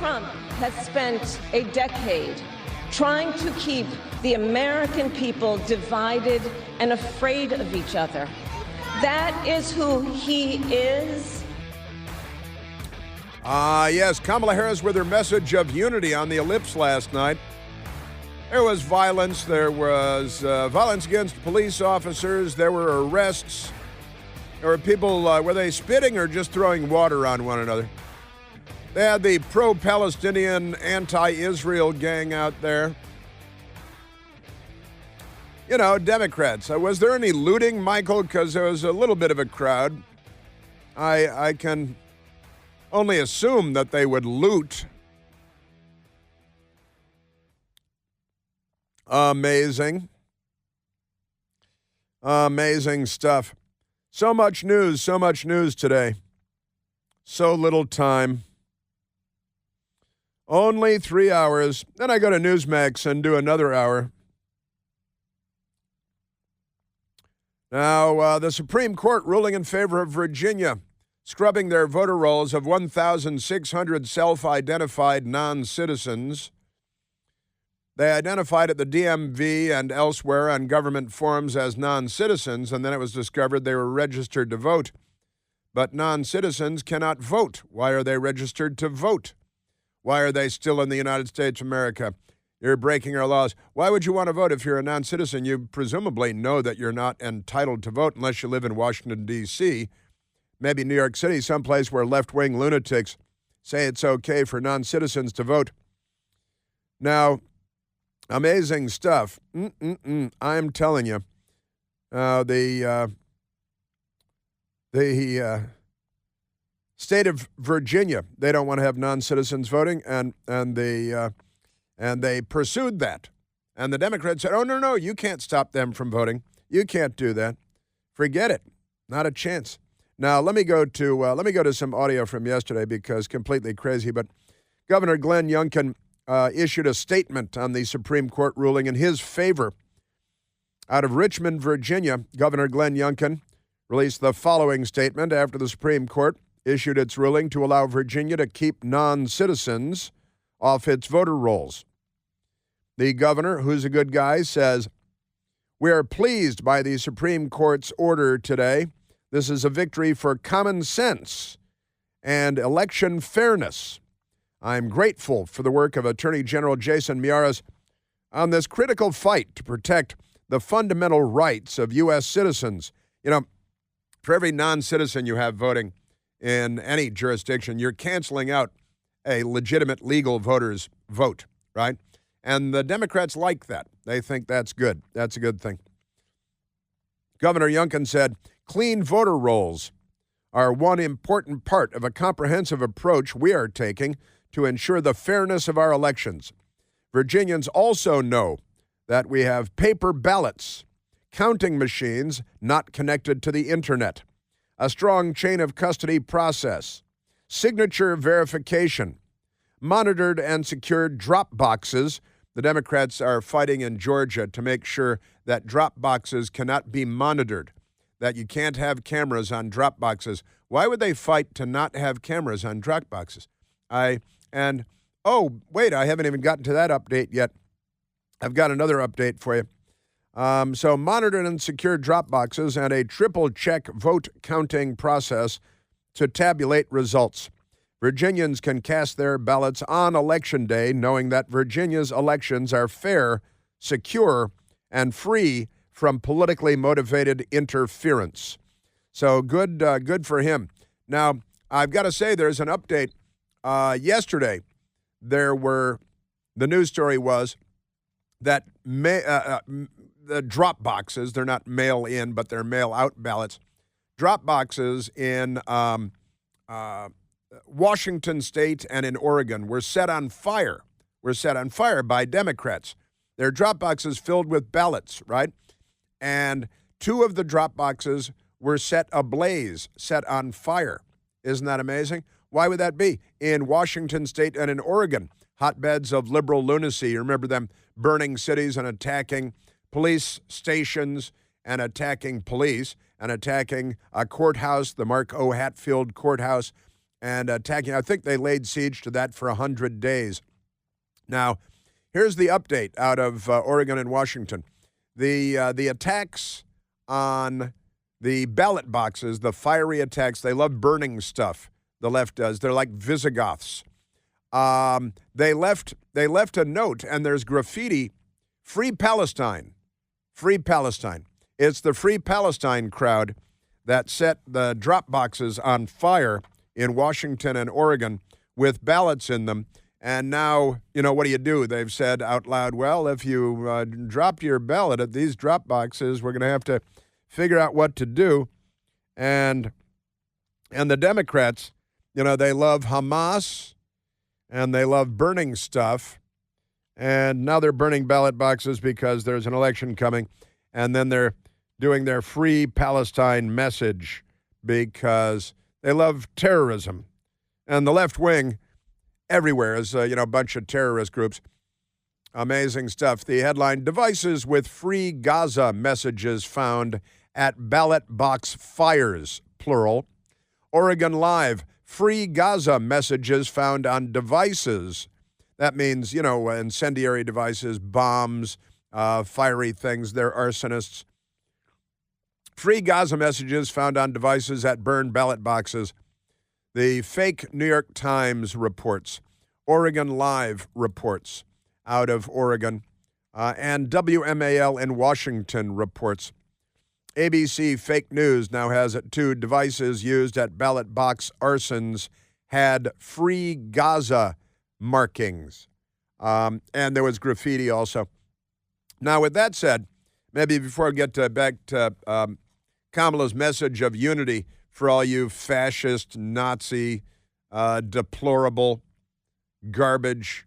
Trump has spent a decade trying to keep the American people divided and afraid of each other. That is who he is. Yes, Kamala Harris with her message of unity on the ellipse last night. There was violence. There was violence against police officers. There were arrests. There were people, were they spitting or just throwing water on one another? They had the pro-Palestinian, anti-Israel gang out there. You know, Democrats. Was there any looting, Michael? Because there was a little bit of a crowd. I can only assume that they would loot. Amazing. Amazing stuff. So much news today. So little time. Only 3 hours. Then I go to Newsmax and do another hour. Now, the Supreme Court ruling in favor of Virginia, scrubbing their voter rolls of 1,600 self-identified non-citizens. They identified at the DMV and elsewhere on government forms as non-citizens, and then it was discovered they were registered to vote. But non-citizens cannot vote. Why are they registered to vote? Why are they still in the United States of America? You're breaking our laws. Why would you want to vote if you're a non-citizen? You presumably know that you're not entitled to vote unless you live in Washington, D.C., maybe New York City, someplace where left-wing lunatics say it's okay for non-citizens to vote. Now, amazing stuff. I'm telling you. The state of Virginia, they don't want to have non-citizens voting, and they pursued that. And the Democrats said, oh, no, you can't stop them from voting. You can't do that. Forget it. Not a chance. Now, let me go to some audio from yesterday because completely crazy, but Governor Glenn Youngkin issued a statement on the Supreme Court ruling in his favor. Out of Richmond, Virginia, Governor Glenn Youngkin released the following statement after the Supreme Court issued its ruling to allow Virginia to keep non-citizens off its voter rolls. The governor, who's a good guy, says, "We are pleased by the Supreme Court's order today. This is a victory for common sense and election fairness. I'm grateful for the work of Attorney General Jason Miyares on this critical fight to protect the fundamental rights of U.S. citizens." You know, for every non-citizen you have voting in any jurisdiction, you're canceling out a legitimate legal voter's vote, right? And the Democrats like that. They think that's good. That's a good thing. Governor Youngkin said, "Clean voter rolls are one important part of a comprehensive approach we are taking to ensure the fairness of our elections. Virginians also know that we have paper ballots, counting machines not connected to the internet, a strong chain of custody process, signature verification, monitored and secured drop boxes." The Democrats are fighting in Georgia to make sure that drop boxes cannot be monitored, that you can't have cameras on drop boxes. Why would they fight to not have cameras on drop boxes? I haven't even gotten to that update yet. I've got another update for you. So monitored and secure drop boxes and a triple check vote counting process to tabulate results. Virginians can cast their ballots on Election Day, knowing that Virginia's elections are fair, secure, and free from politically motivated interference. So good for him. Now, I've got to say there's an update. Yesterday, the news story was that the drop boxes, they're not mail-in, but they're mail-out ballots, drop boxes in Washington State and in Oregon were set on fire. Were set on fire by Democrats. They're drop boxes filled with ballots, right? And two of the drop boxes were set ablaze, set on fire. Isn't that amazing? Why would that be? In Washington State and in Oregon, hotbeds of liberal lunacy. You remember them burning cities and attacking police stations and attacking police and attacking a courthouse, the Mark O. Hatfield courthouse and attacking. I think they laid siege to that for 100 days. Now, here's the update out of Oregon and Washington. The attacks on the ballot boxes, the fiery attacks, they love burning stuff, the left does. They're like Visigoths. They left a note, and there's graffiti, Free Palestine, Free Palestine. It's the Free Palestine crowd that set the drop boxes on fire in Washington and Oregon with ballots in them. And now, what do? They've said out loud, well, if you dropped your ballot at these drop boxes, we're going to have to figure out what to do. And the Democrats, they love Hamas and they love burning stuff. And now they're burning ballot boxes because there's an election coming. And then they're doing their Free Palestine message because they love terrorism. And the left wing everywhere is, a bunch of terrorist groups. Amazing stuff. The headline, devices with Free Gaza messages found at ballot box fires, plural. Oregon Live, Free Gaza messages found on devices. That means, incendiary devices, bombs, fiery things. They're arsonists. Free Gaza messages found on devices at burned ballot boxes. The fake New York Times reports, Oregon Live reports out of Oregon, and WMAL in Washington reports. ABC Fake News now has it too. Devices used at ballot box arsons had Free Gaza markings. And there was graffiti also. Now, with that said, maybe before I get back to Kamala's message of unity for all you fascist, Nazi, deplorable garbage,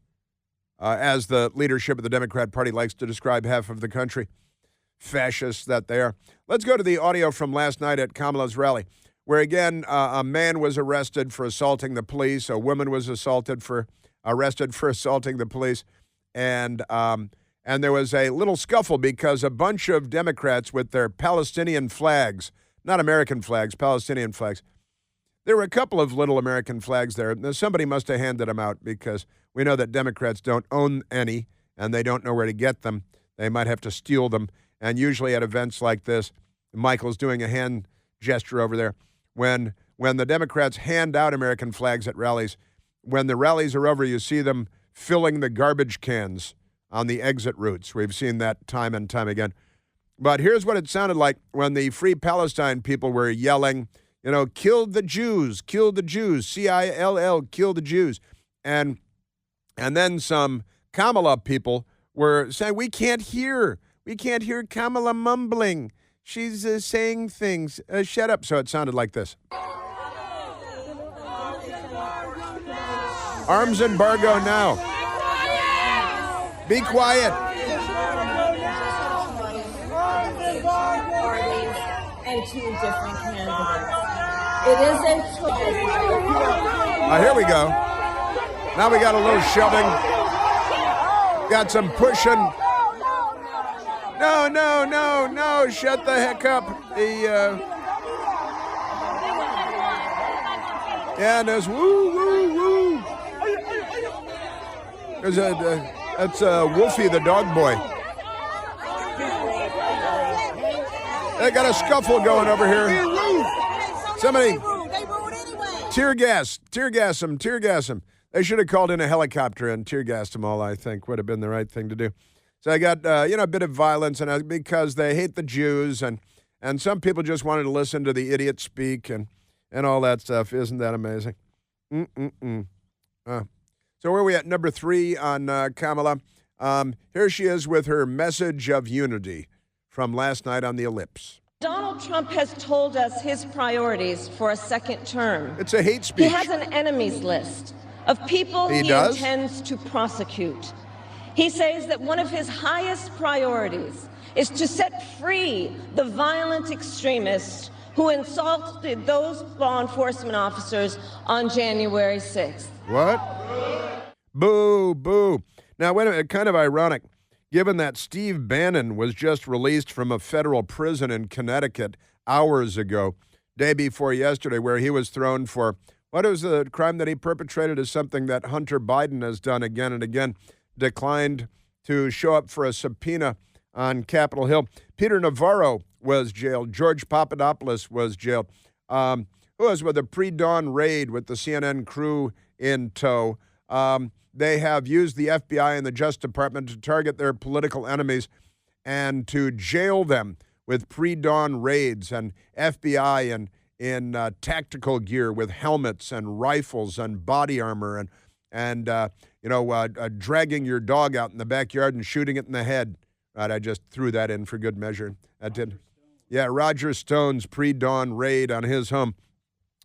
as the leadership of the Democrat Party likes to describe half of the country, fascists that they are. Let's go to the audio from last night at Kamala's rally, where, again, a man was arrested for assaulting the police. A woman was arrested for assaulting the police. And there was a little scuffle because a bunch of Democrats with their Palestinian flags, not American flags, Palestinian flags. There were a couple of little American flags there. Somebody must have handed them out because we know that Democrats don't own any and they don't know where to get them. They might have to steal them. And usually at events like this, Michael's doing a hand gesture over there. When the Democrats hand out American flags at rallies, when the rallies are over, you see them filling the garbage cans on the exit routes. We've seen that time and time again. But here's what it sounded like when the Free Palestine people were yelling, kill the Jews, C-I-L-L, kill the Jews. And then some Kamala people were saying, we can't hear Kamala mumbling. She's saying things. Shut up. So it sounded like this. Arms embargo now. Be quiet. And two different candidates. It is a choice. Here we go. Now we got a little shoving. Got some pushing. No. Shut the heck up. Yeah, there's woo. That's Wolfie the dog boy. They got a scuffle going over here. Somebody tear gas them. They should have called in a helicopter and tear gassed them all, I think, would have been the right thing to do. So I got, a bit of violence and because they hate the Jews and some people just wanted to listen to the idiot speak and all that stuff. Isn't that amazing? So where are we at? Number 3 on Kamala. Here she is with her message of unity from last night on the Ellipse. Donald Trump has told us his priorities for a second term. It's a hate speech. He has an enemies list of people he intends to prosecute. He says that one of his highest priorities is to set free the violent extremists who insulted those law enforcement officers on January 6th. What? Boo. Now, wait a minute, kind of ironic, given that Steve Bannon was just released from a federal prison in Connecticut hours ago, day before yesterday, where he was thrown for What is the crime that he perpetrated is something that Hunter Biden has done again and again, declined to show up for a subpoena on Capitol Hill. Peter Navarro was jailed. George Papadopoulos was jailed. Who was with a pre-dawn raid with the CNN crew in tow. They have used the FBI and the Justice Department to target their political enemies and to jail them with pre-dawn raids and FBI and in tactical gear with helmets and rifles and body armor and dragging your dog out in the backyard and shooting it in the head. Right, I just threw that in for good measure. That did. Yeah, Roger Stone's pre-dawn raid on his home.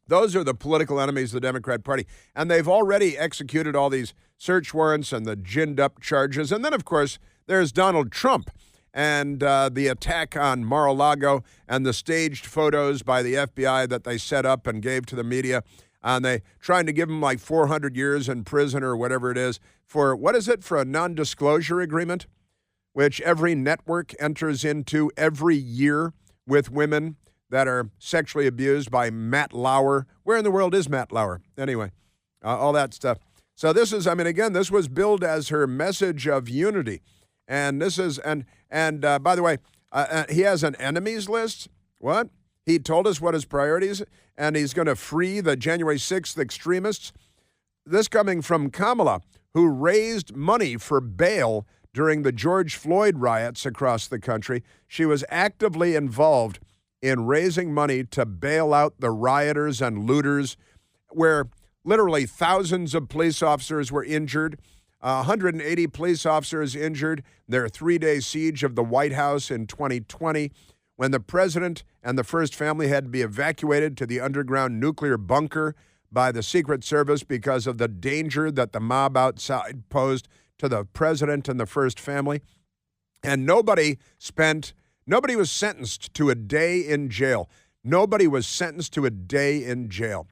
Those are the political enemies of the Democrat Party. And they've already executed all these search warrants and the ginned-up charges. And then, of course, there's Donald Trump and the attack on Mar-a-Lago and the staged photos by the FBI that they set up and gave to the media. And they trying to give him like 400 years in prison or whatever it is for, what is it, for a non-disclosure agreement, which every network enters into every year with women that are sexually abused by Matt Lauer. Where in the world is Matt Lauer? Anyway, all that stuff. So this is, again, this was billed as her message of unity. And this is, by the way, he has an enemies list. What? He told us what his priorities, and he's going to free the January 6th extremists. This coming from Kamala, who raised money for bail during the George Floyd riots across the country. She was actively involved in raising money to bail out the rioters and looters, where literally thousands of police officers were injured. 180 police officers injured. Their 3-day siege of the White House in 2020, when the president and the first family had to be evacuated to the underground nuclear bunker by the Secret Service because of the danger that the mob outside posed to the president and the first family. And nobody was sentenced to a day in jail. Nobody was sentenced to a day in jail.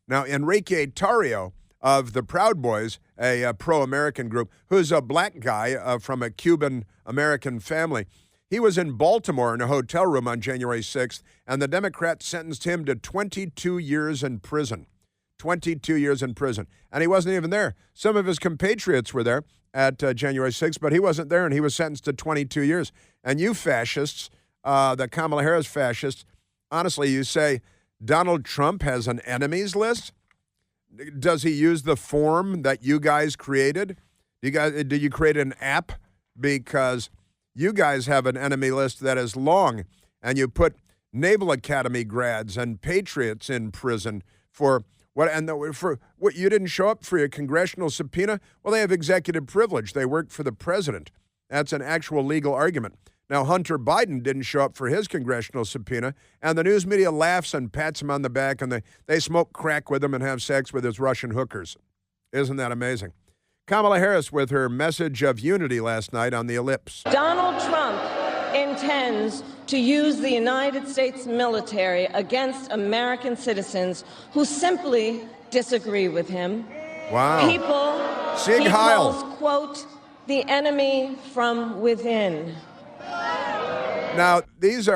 Now, Enrique Tarrio of the Proud Boys, a pro-American group, who's a black guy from a Cuban-American family, he was in Baltimore in a hotel room on January 6th, and the Democrats sentenced him to 22 years in prison. 22 years in prison. And he wasn't even there. Some of his compatriots were there at January 6th, but he wasn't there, and he was sentenced to 22 years. And you fascists, the Kamala Harris fascists, honestly, you say Donald Trump has an enemies list? Does he use the form that you guys created? Did you create an app? Because you guys have an enemy list that is long, and you put Naval Academy grads and patriots in prison for what? And for what? You didn't show up for your congressional subpoena? Well, they have executive privilege. They work for the president. That's an actual legal argument. Now, Hunter Biden didn't show up for his congressional subpoena, and the news media laughs and pats him on the back, and they smoke crack with him and have sex with his Russian hookers. Isn't that amazing? Kamala Harris with her message of unity last night on the Ellipse. Donald Trump intends to use the United States military against American citizens who simply disagree with him. Wow. He calls, quote, the enemy from within. Now, this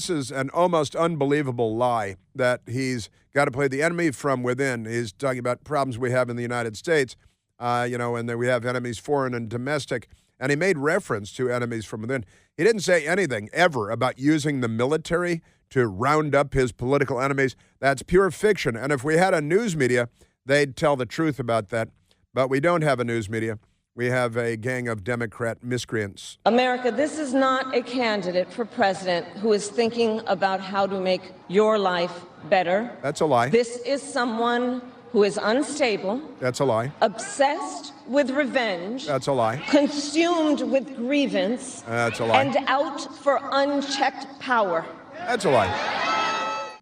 is an almost unbelievable lie that he's got to play the enemy from within. He's talking about problems we have in the United States, and that we have enemies foreign and domestic. And he made reference to enemies from within. He didn't say anything ever about using the military to round up his political enemies. That's pure fiction. And if we had a news media, they'd tell the truth about that. But we don't have a news media. We have a gang of Democrat miscreants. America, this is not a candidate for president who is thinking about how to make your life better. That's a lie. This is someone who is unstable. That's a lie. Obsessed with revenge. That's a lie. Consumed with grievance. That's a lie. And out for unchecked power. That's a lie.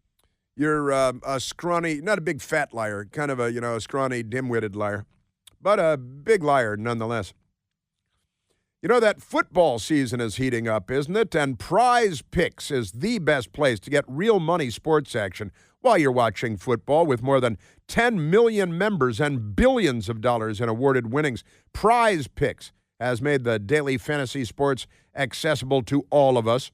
You're a scrawny, not a big fat liar, kind of a scrawny, dim-witted liar, but a big liar nonetheless. You know, that football season is heating up, isn't it? And Prize Picks is the best place to get real money sports action while you're watching football. With more than 10 million members and billions of dollars in awarded winnings, Prize Picks has made the daily fantasy sports accessible to all of us.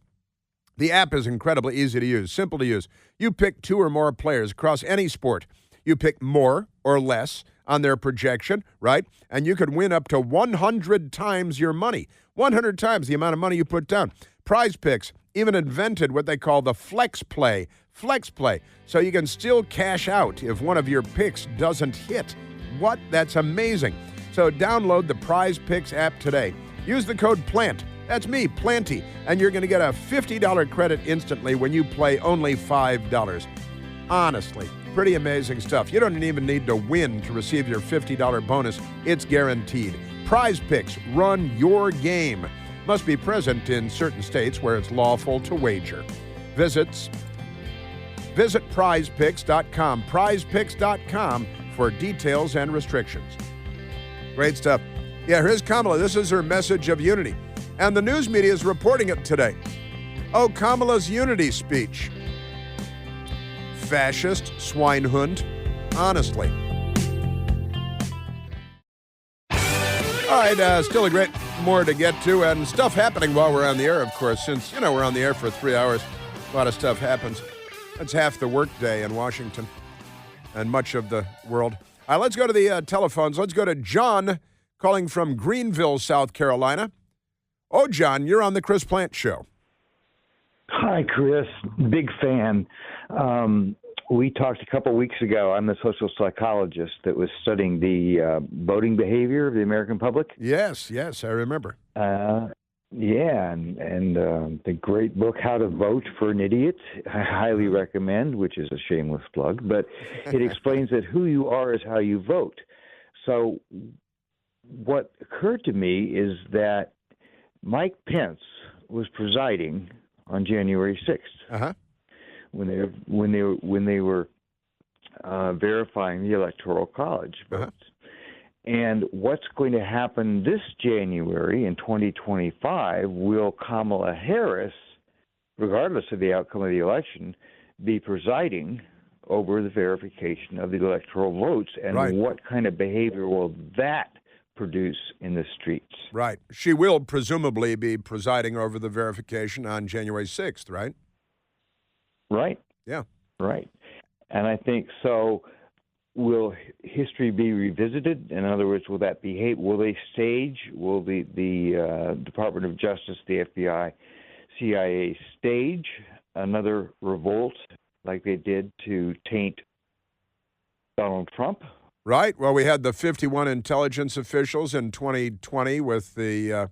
The app is incredibly easy to use, simple to use. You pick two or more players across any sport. You pick more or less on their projection, right? And you could win up to 100 times your money, 100 times the amount of money you put down. Prize Picks even invented what they call the flex play. Flex play. So you can still cash out if one of your picks doesn't hit. What? That's amazing. So download the Prize Picks app today. Use the code PLANT. That's me, Planty. And you're going to get a $50 credit instantly when you play only $5. Honestly, pretty amazing stuff. You don't even need to win to receive your $50 bonus. It's guaranteed. Prize Picks, run your game. Must be present in certain states where it's lawful to wager. Visit prizepicks.com, prizepicks.com for details and restrictions. Great stuff. Yeah, here's Kamala. This is her message of unity. And the news media is reporting it today. Oh, Kamala's unity speech. Fascist, swinehund, honestly. All right, still a great more to get to, and stuff happening while we're on the air, of course, since, we're on the air for 3 hours. A lot of stuff happens. That's half the workday in Washington and much of the world. All right, let's go to the telephones. Let's go to John calling from Greenville, South Carolina. Oh, John, you're on the Chris Plant Show. Hi, Chris. Big fan. We talked a couple weeks ago. I'm the social psychologist that was studying the voting behavior of the American public. Yes, I remember. And the great book, How to Vote for an Idiot, I highly recommend, which is a shameless plug, but it explains that who you are is how you vote. So what occurred to me is that Mike Pence was presiding on January 6th when they were verifying the Electoral College votes. And what's going to happen this January in 2025? Will Kamala Harris, regardless of the outcome of the election, be presiding over the verification of the electoral votes? And what kind of behavior will that produce in the streets? Right. She will presumably be presiding over the verification on January 6th, right? Right. Yeah. Right. And I think so. Will history be revisited? In other words, will that be will they stage? Will the Department of Justice, the FBI, CIA stage another revolt like they did to taint Donald Trump? Right. Well, we had the 51 intelligence officials in 2020 with the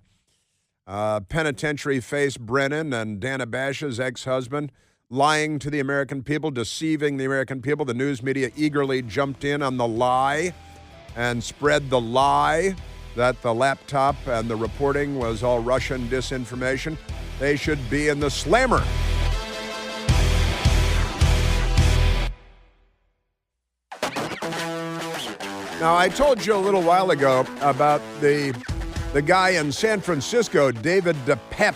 penitentiary face Brennan and Dana Bash's ex-husband lying to the American people, deceiving the American people. The news media eagerly jumped in on the lie and spread the lie that the laptop and the reporting was all Russian disinformation. They should be in the slammer. Now, I told you a little while ago about the guy in San Francisco, David DePep,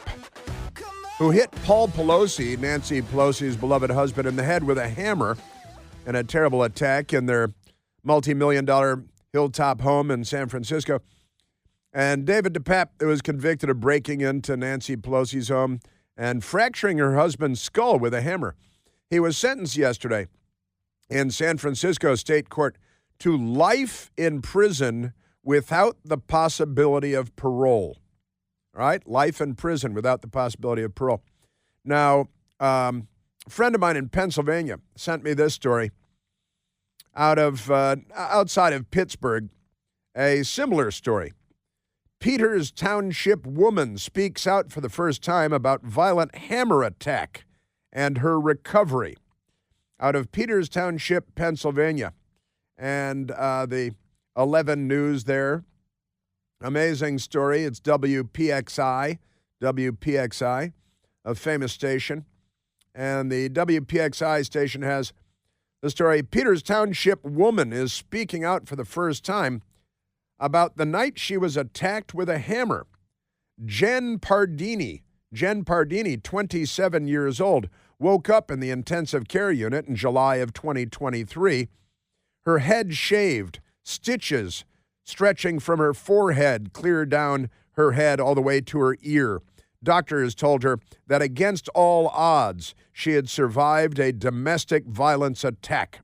who hit Paul Pelosi, Nancy Pelosi's beloved husband, in the head with a hammer in a terrible attack in their multi-million-dollar hilltop home in San Francisco. And David DePep was convicted of breaking into Nancy Pelosi's home and fracturing her husband's skull with a hammer. He was sentenced yesterday in San Francisco State Court to life in prison without the possibility of parole. All right? Life in prison without the possibility of parole. Now, a friend of mine in Pennsylvania sent me this story outside of Pittsburgh, a similar story. Peters Township woman speaks out for the first time about violent hammer attack and her recovery. Out of Peters Township, Pennsylvania. And the 11 News there. Amazing story. It's WPXI, a famous station. And the WPXI station has the story, Peters Township woman is speaking out for the first time about the night she was attacked with a hammer. Jen Pardini, 27 years old, woke up in the intensive care unit in July of 2023. Her head shaved, stitches stretching from her forehead clear down her head all the way to her ear. Doctors told her that against all odds, she had survived a domestic violence attack.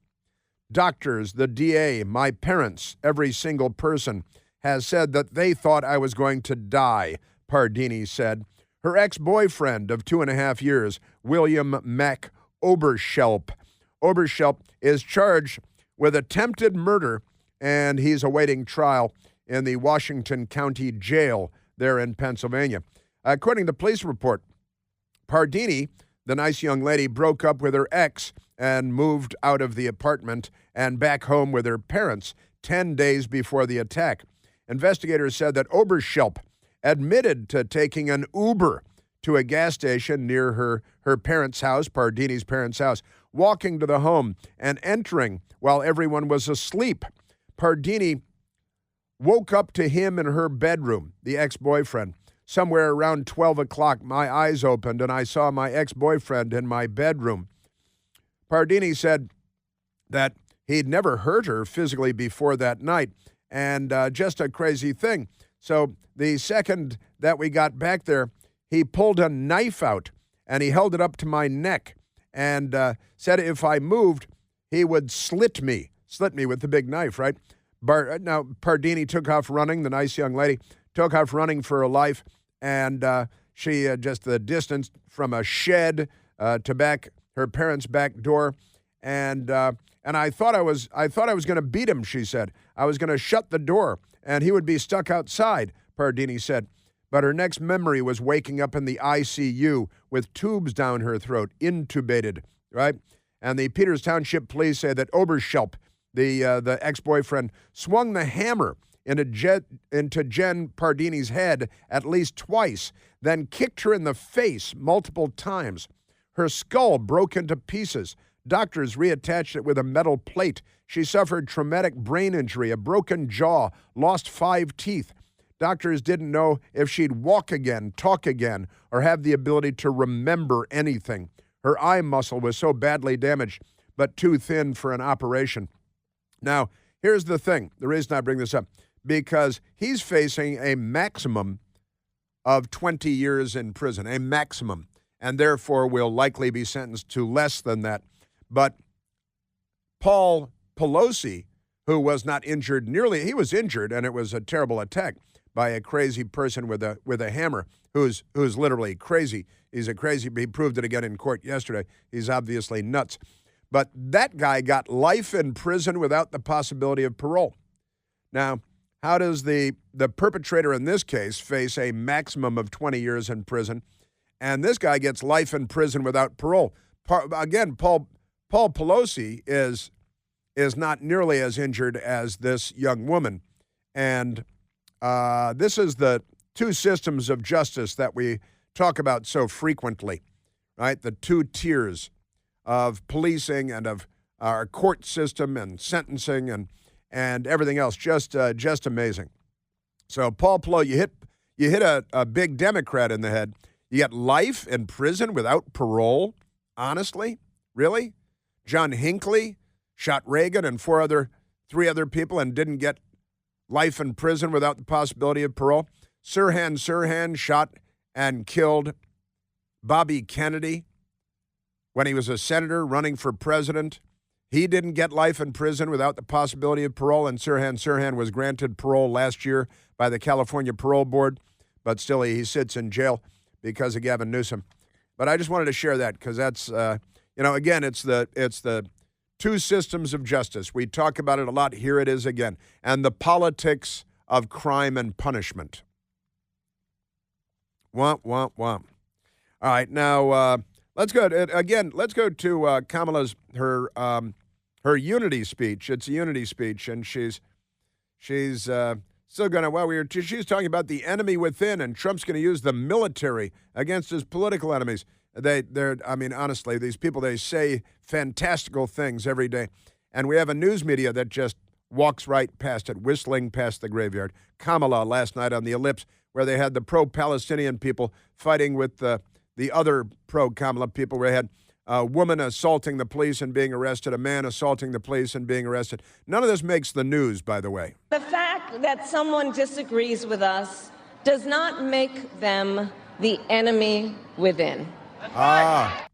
Doctors, the DA, my parents, every single person has said that they thought I was going to die, Pardini said. Her ex-boyfriend of 2.5 years, William Mack Oberschelp. Oberschelp is charged with attempted murder, and he's awaiting trial in the Washington County Jail there in Pennsylvania. According to police report, Pardini, the nice young lady, broke up with her ex and moved out of the apartment and back home with her parents 10 days before the attack. Investigators said that Oberschelp admitted to taking an Uber to a gas station near her parents' house, Pardini's parents' house, walking to the home and entering while everyone was asleep. Pardini woke up to him in her bedroom, the ex-boyfriend. Somewhere around 12 o'clock, my eyes opened and I saw my ex-boyfriend in my bedroom. Pardini said that he'd never hurt her physically before that night, and just a crazy thing. So the second that we got back there, he pulled a knife out and he held it up to my neck and said if I moved, he would slit me with the big knife, right? Now, Pardini took off running, the nice young lady, took off running for her life, and she just the distance from a shed to her parents' back door, and I thought I was going to beat him, she said. I was going to shut the door, and he would be stuck outside, Pardini said. But her next memory was waking up in the ICU with tubes down her throat, intubated, right? And the Peters Township police say that Oberschelp, the ex-boyfriend, swung the hammer into Jen Pardini's head at least twice, then kicked her in the face multiple times. Her skull broke into pieces. Doctors reattached it with a metal plate. She suffered traumatic brain injury, a broken jaw, lost 5 teeth. Doctors didn't know if she'd walk again, talk again, or have the ability to remember anything. Her eye muscle was so badly damaged, but too thin for an operation. Now, here's the thing, the reason I bring this up, because he's facing a maximum of 20 years in prison, a maximum, and therefore will likely be sentenced to less than that. But Paul Pelosi, who was not injured nearly, he was injured, and it was a terrible attack by a crazy person with a hammer who's literally crazy. He proved it again in court yesterday. He's obviously nuts. But that guy got life in prison without the possibility of parole. Now, how does the perpetrator in this case face a maximum of 20 years in prison, and this guy gets life in prison without parole? Paul Pelosi is not nearly as injured as this young woman, and this is the two systems of justice that we talk about so frequently, right? The two tiers of policing and of our court system and sentencing and everything else, just amazing. So Paul Pelosi, you hit a big Democrat in the head. You get life in prison without parole. Honestly, really? John Hinckley shot Reagan and three other people and didn't get life in prison without the possibility of parole. Sirhan shot and killed Bobby Kennedy when he was a senator running for president. He didn't get life in prison without the possibility of parole, and Sirhan was granted parole last year by the California Parole Board, but still he sits in jail because of Gavin Newsom. But I just wanted to share that because that's, again, it's the two systems of justice. We talk about it a lot. Here it is again. And the politics of crime and punishment. Womp, womp, womp. All right, now let's go to Kamala's her unity speech. It's a unity speech, and she's still going to. She's talking about the enemy within, and Trump's going to use the military against his political enemies. Honestly, these people, they say fantastical things every day, and we have a news media that just walks right past it, whistling past the graveyard. Kamala last night on the Ellipse, where they had the pro-Palestinian people fighting with the other pro-Kamala people, where they had a woman assaulting the police and being arrested, a man assaulting the police and being arrested. None of this makes the news, by the way. The fact that someone disagrees with us does not make them the enemy within. That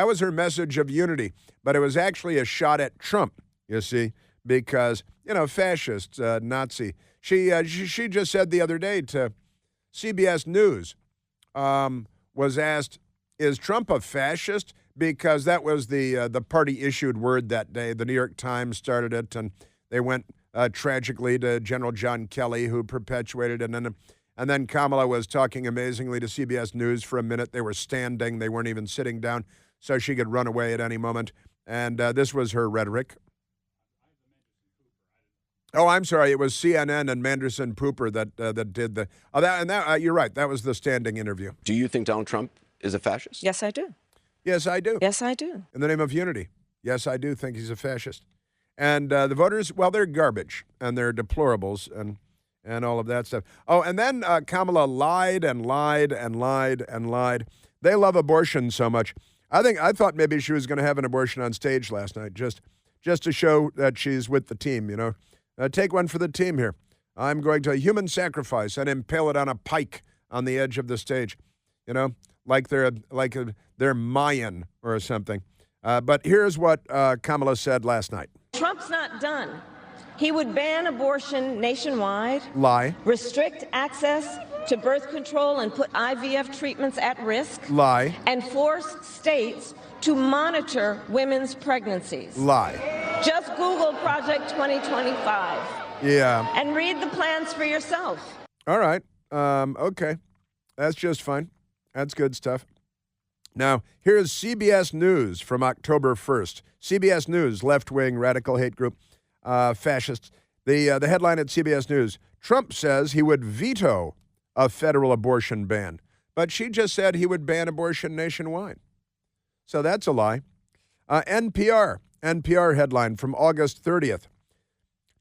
was her message of unity, but it was actually a shot at Trump. you see, because, fascist, Nazi. She just said the other day to CBS News, was asked, is Trump a fascist? Because that was the party-issued word that day. The New York Times started it, and they went tragically to General John Kelly, who perpetuated it. And then Kamala was talking amazingly to CBS News for a minute. They were standing. They weren't even sitting down, so she could run away at any moment. And this was her rhetoric. Oh, I'm sorry. It was CNN and Manderson Pooper that did the. You're right. That was the standing interview. Do you think Donald Trump is a fascist? Yes, I do. Yes, I do. Yes, I do. In the name of unity. Yes, I do think he's a fascist. And the voters, well, they're garbage and they're deplorables and all of that stuff. Oh, and then Kamala lied and lied and lied and lied. They love abortion so much. I thought maybe she was going to have an abortion on stage last night, just to show that she's with the team. Take one for the team here. I'm going to human sacrifice and impale it on a pike on the edge of the stage. Like they're Mayan or something. But here's what Kamala said last night. Trump's not done. He would ban abortion nationwide. Lie. Restrict access to birth control and put IVF treatments at risk. Lie. And force states to monitor women's pregnancies. Lie. Just Google Project 2025. Yeah. And read the plans for yourself. All right. Okay. That's just fine. That's good stuff. Now, here's CBS News from October 1st. CBS News, left-wing radical hate group, fascists. The headline at CBS News, Trump says he would veto a federal abortion ban, but she just said he would ban abortion nationwide. So that's a lie. NPR headline from August 30th.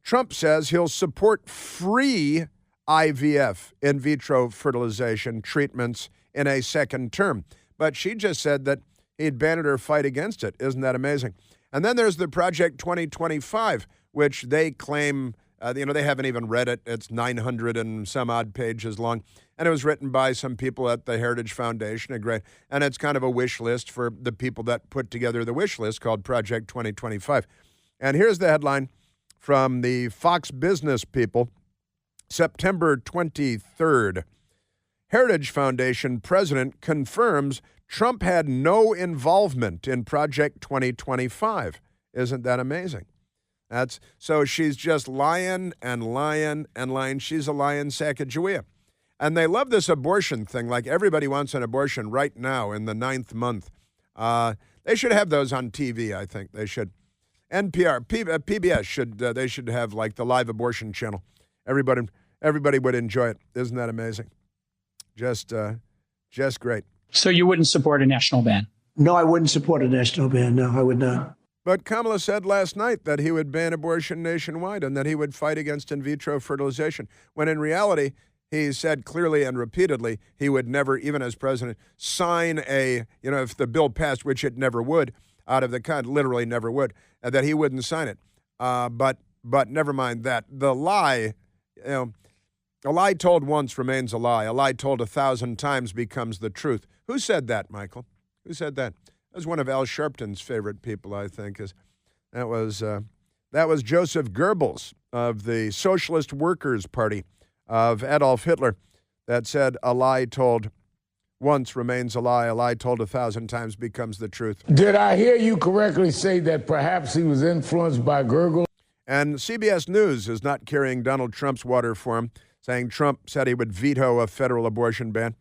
Trump says he'll support free IVF, in vitro fertilization treatments in a second term. But she just said that he'd ban it or fight against it. Isn't that amazing? And then there's the Project 2025, which they claim, they haven't even read it. It's 900 and some odd pages long. And it was written by some people at the Heritage Foundation. And it's kind of a wish list for the people that put together the wish list called Project 2025. And here's the headline from the Fox Business People, September 23rd. Heritage Foundation president confirms Trump had no involvement in Project 2025. Isn't that amazing? So she's just lying and lying and lying. She's a lying Sacagawea. And they love this abortion thing. Like everybody wants an abortion right now in the 9th month. They should have those on TV, I think. They should. NPR, PBS they should have like the live abortion channel. Everybody would enjoy it. Isn't that amazing? Just great. So you wouldn't support a national ban? No, I wouldn't support a national ban. No, I would not. But Kamala said last night that he would ban abortion nationwide and that he would fight against in vitro fertilization, when in reality, he said clearly and repeatedly he would never, even as president, sign if the bill passed, which it never would, out of the literally never would, that he wouldn't sign it. But never mind that. The lie, a lie told once remains a lie. A lie told 1,000 times becomes the truth. Who said that, Michael? Who said that? That was one of Al Sharpton's favorite people, I think. That was Joseph Goebbels of the Socialist Workers' Party of Adolf Hitler, that said a lie told once remains a lie told 1,000 times becomes the truth. Did I hear you correctly say that perhaps he was influenced by Goebbels? And CBS News is not carrying Donald Trump's water for him, saying Trump said he would veto a federal abortion ban.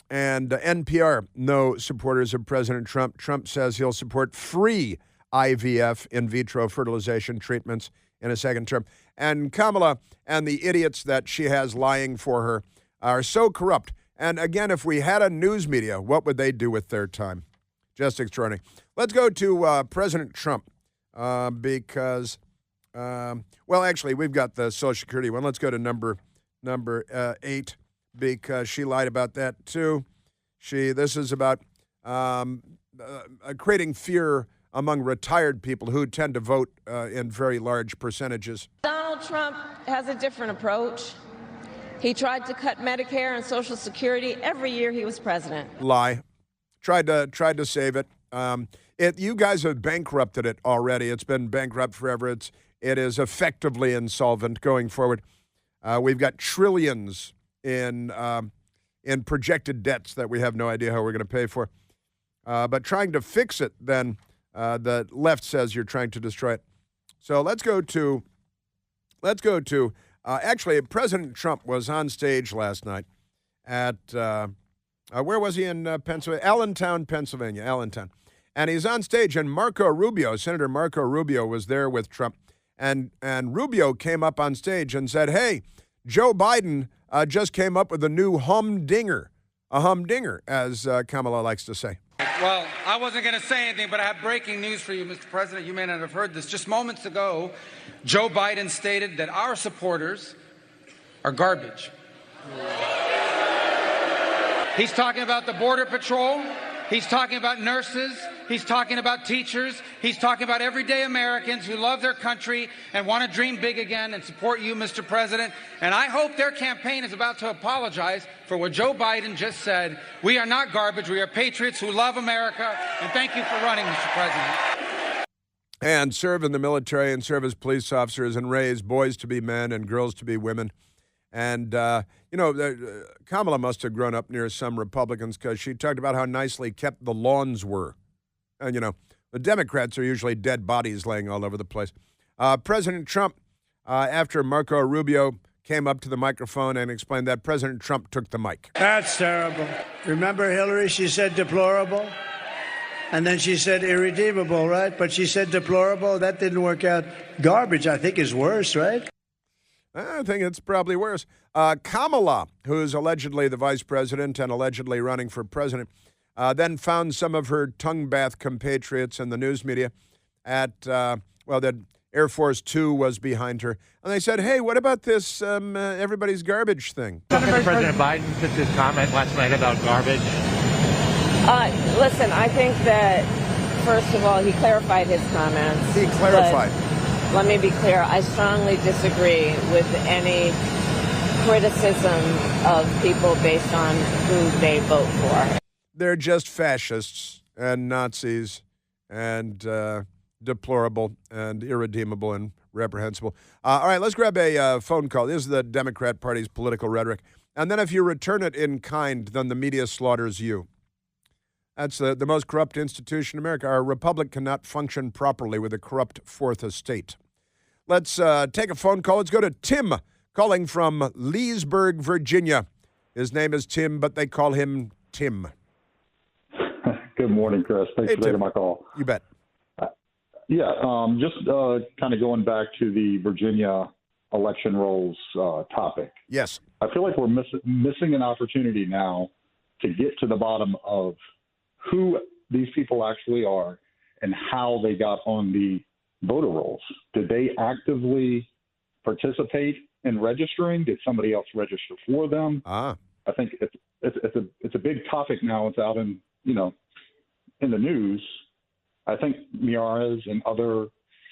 And NPR, no supporters of President Trump. Trump says he'll support free IVF, in vitro fertilization treatments, in a second term. And Kamala and the idiots that she has lying for her are so corrupt. And again, if we had a news media, what would they do with their time? Just extraordinary. Let's go to President Trump because, actually, we've got the Social Security one. Let's go to number 8 because she lied about that too. This is about creating fear among retired people who tend to vote in very large percentages. Donald Trump has a different approach. He tried to cut Medicare and Social Security every year he was president. Lie. Tried to save it. You guys have bankrupted it already. It's been bankrupt forever. It is effectively insolvent going forward. We've got trillions in projected debts that we have no idea how we're going to pay for. But trying to fix it, then the left says you're trying to destroy it. So let's go to actually, President Trump was on stage last night at, where was he in Pennsylvania? Allentown, Pennsylvania, Allentown. And he's on stage, and Senator Marco Rubio was there with Trump. And Rubio came up on stage and said, hey, Joe Biden just came up with a new humdinger, as Kamala likes to say. Well, I wasn't going to say anything, but I have breaking news for you, Mr. President. You may not have heard this. Just moments ago, Joe Biden stated that our supporters are garbage. He's talking about the Border Patrol. He's talking about nurses. He's talking about teachers. He's talking about everyday Americans who love their country and want to dream big again and support you, Mr. President. And I hope their campaign is about to apologize for what Joe Biden just said. We are not garbage. We are patriots who love America. And thank you for running, Mr. President. And serve in the military and serve as police officers and raise boys to be men and girls to be women. And, Kamala must have grown up near some Republicans because she talked about how nicely kept the lawns were. And, the Democrats are usually dead bodies laying all over the place. President Trump, after Marco Rubio came up to the microphone and explained that, President Trump took the mic. That's terrible. Remember Hillary? She said deplorable. And then she said irredeemable, right? But she said deplorable. That didn't work out. Garbage, I think, is worse, right? I think it's probably worse. Kamala, who is allegedly the vice president and allegedly running for president, then found some of her tongue bath compatriots in the news media at, that Air Force Two was behind her. And they said, hey, what about this everybody's garbage thing? President Biden took his comment last night about garbage. Listen, I think that, first of all, he clarified his comments. He clarified. Let me be clear. I strongly disagree with any criticism of people based on who they vote for. They're just fascists and Nazis and deplorable and irredeemable and reprehensible. All right, let's grab a phone call. This is the Democrat Party's political rhetoric. And then if you return it in kind, then the media slaughters you. That's the most corrupt institution in America. Our republic cannot function properly with a corrupt fourth estate. Let's take a phone call. Let's go to Tim, calling from Leesburg, Virginia. His name is Tim, but they call him Tim. Good morning, Chris. Thanks for taking my call. You bet. Just kind of going back to the Virginia election rolls topic. Yes. I feel like we're missing an opportunity now to get to the bottom of who these people actually are and how they got on the voter rolls. Did they actively participate in registering? Did somebody else register for them? I think it's a big topic now. It's out in the news. I think Miyares and other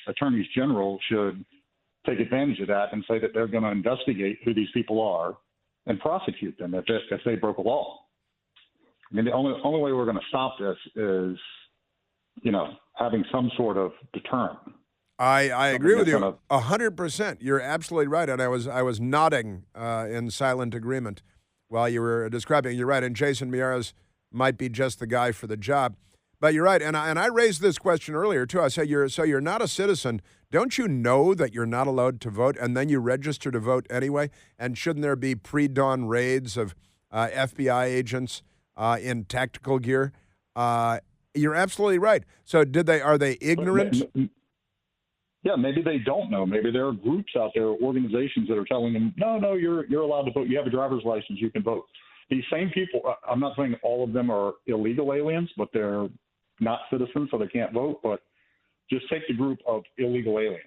attorneys general should take advantage of that and say that they're going to investigate who these people are and prosecute them if they broke a law. I mean, the only way we're going to stop this is, having some sort of deterrent. I agree with you 100%. You're absolutely right, and I was nodding in silent agreement while you were describing. You're right, and Jason Miyares might be just the guy for the job. But you're right, and I raised this question earlier too. I said, you're not a citizen. Don't you know that you're not allowed to vote, and then you register to vote anyway? And shouldn't there be pre-dawn raids of FBI agents in tactical gear? You're absolutely right. So are they ignorant? Yeah, maybe they don't know. Maybe there are groups out there, organizations that are telling them, no, you're allowed to vote. You have a driver's license. You can vote. These same people, I'm not saying all of them are illegal aliens, but they're not citizens, so they can't vote. But just take the group of illegal aliens.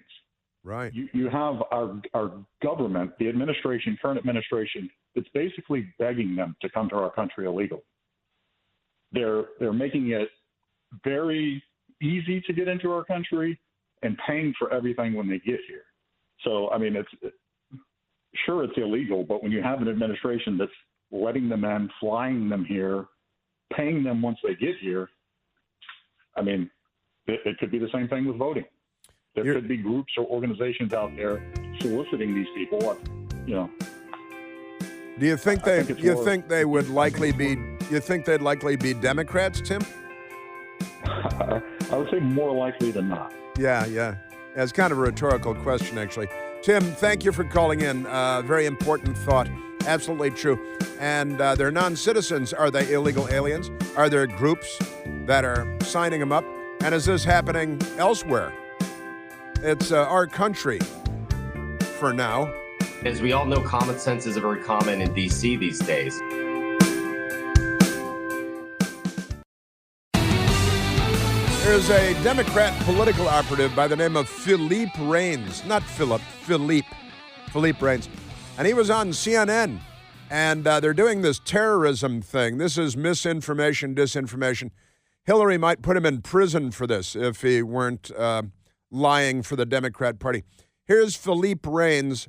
Right. You have our government, the administration, current administration, it's basically begging them to come to our country illegal. They're making it very easy to get into our country and paying for everything when they get here. So, I mean, it's illegal, but when you have an administration that's letting them in, flying them here, paying them once they get here, I mean, it could be the same thing with voting. There could be groups or organizations out there soliciting these people. You know. Do you think they would likely be? You think they'd likely be Democrats, Tim? I would say more likely than not. Yeah. It's kind of a rhetorical question, actually. Tim, thank you for calling in. Very important thought. Absolutely true. And they're non-citizens. Are they illegal aliens? Are there groups that are signing them up? And is this happening elsewhere? It's our country for now. As we all know, common sense is very common in D.C. these days. There's a Democrat political operative by the name of Philippe Reigns. Not Philip, Philippe Reigns. And he was on CNN, and they're doing this terrorism thing. This is misinformation, disinformation. Hillary might put him in prison for this if he weren't lying for the Democrat Party. Here's Philippe Reigns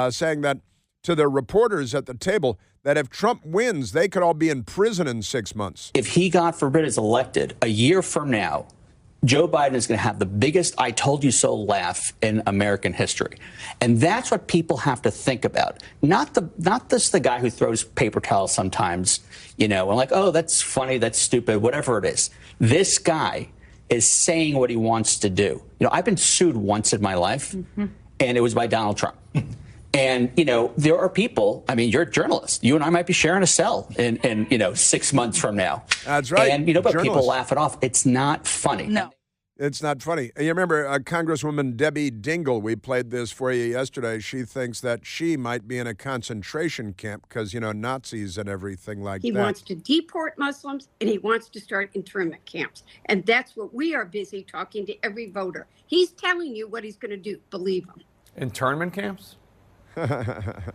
saying that to the reporters at the table that if Trump wins, they could all be in prison in 6 months. If he, God forbid, is elected a year from now, Joe Biden is going to have the biggest I told you so laugh in American history. And that's what people have to think about. Not the guy who throws paper towels sometimes, and like, oh, that's funny, that's stupid, whatever it is. This guy is saying what he wants to do. I've been sued once in my life, and it was by Donald Trump. And, there are people, you're a journalist. You and I might be sharing a cell in 6 months from now. That's right. And, but people laugh it off. It's not funny. No. It's not funny. You remember Congresswoman Debbie Dingell, we played this for you yesterday. She thinks that she might be in a concentration camp because, Nazis and everything like that. He wants to deport Muslims, and he wants to start internment camps. And that's what we are busy talking to every voter. He's telling you what he's going to do. Believe him. Internment camps?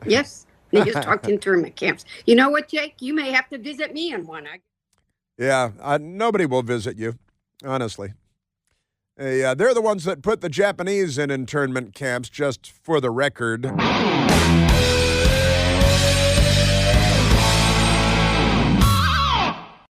Yes, they just talked internment camps. You know what, Jake? You may have to visit me in one. Yeah, nobody will visit you, honestly. They're the ones that put the Japanese in internment camps, just for the record.